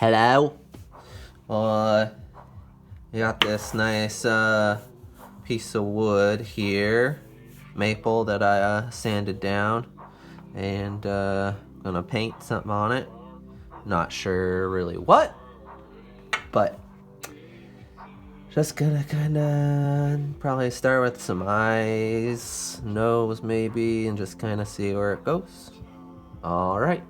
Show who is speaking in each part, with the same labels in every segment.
Speaker 1: Hello. You got this nice piece of wood here, maple, that I sanded down, and gonna paint something on it. Not sure really what, but just gonna kinda probably start with some eyes, nose maybe, and just kinda see where it goes. All right.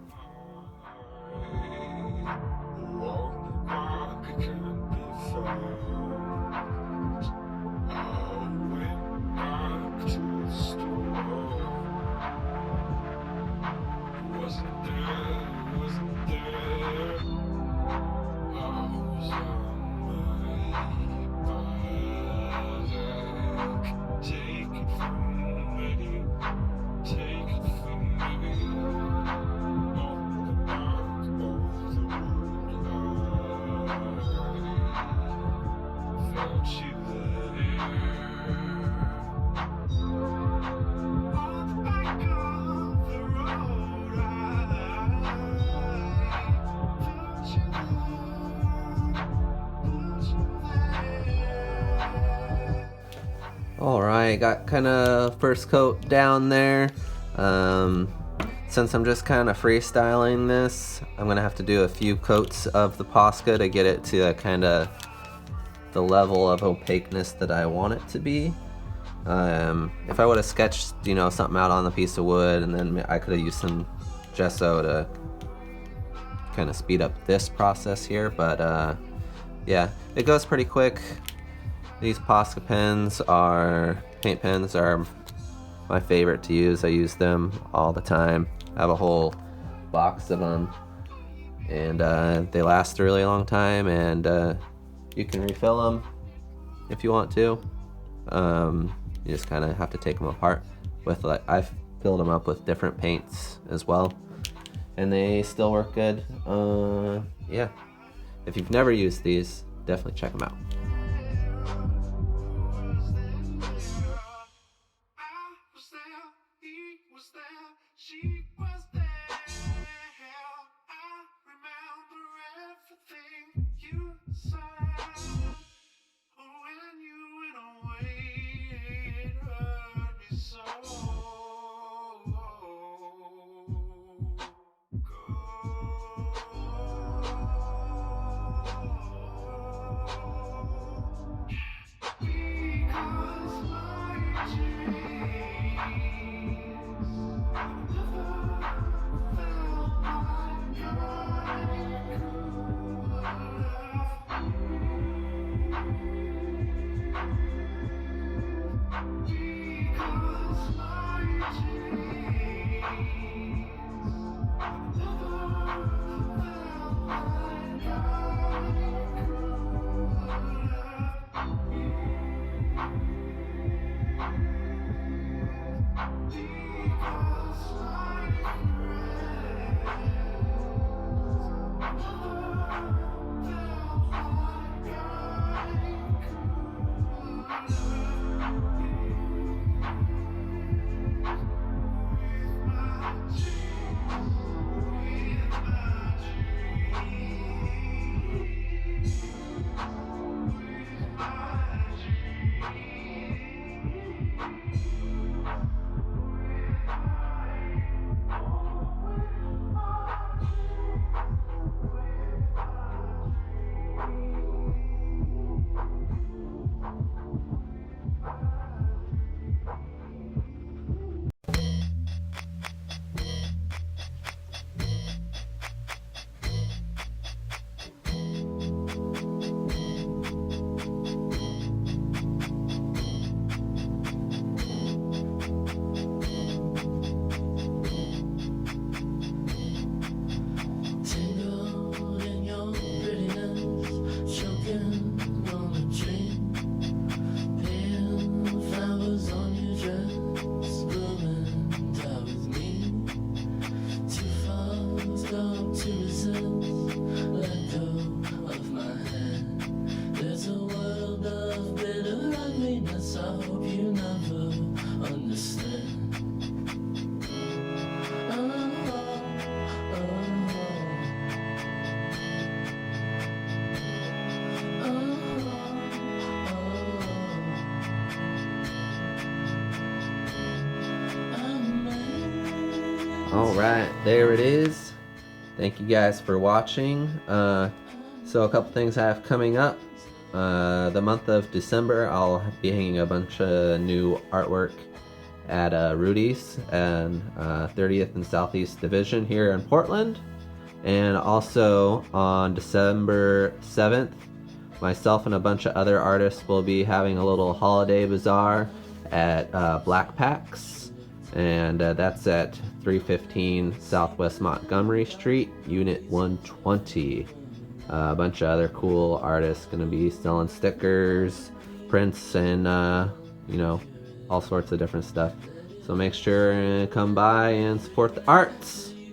Speaker 1: Alright, got kind of first coat down there. Since I'm just kind of freestyling this, I'm going to have to do a few coats of the Posca to get it to kind of the level of opaqueness that I want it to be. If I would have sketched, something out on the piece of wood, and then I could have used some gesso to kind of speed up this process here, but yeah, it goes pretty quick. These Posca pens paint pens are my favorite to use. I use them all the time. I have a whole box of them, and they last a really long time, and you can refill them if you want to. You just kind of have to take them apart with, I've filled them up with different paints as well, and they still work good. Yeah, if you've never used these, definitely check them out. Alright, there it is. Thank you guys for watching. So a couple things I have coming up. The month of December, I'll be hanging a bunch of new artwork at Rudy's and 30th and Southeast Division here in Portland. And also on December 7th, myself and a bunch of other artists will be having a little holiday bazaar at Black Packs, and that's at 315 Southwest Montgomery Street, Unit 120. A bunch of other cool artists going to be selling stickers, prints, and you know, all sorts of different stuff. So make sure to come by and support the arts.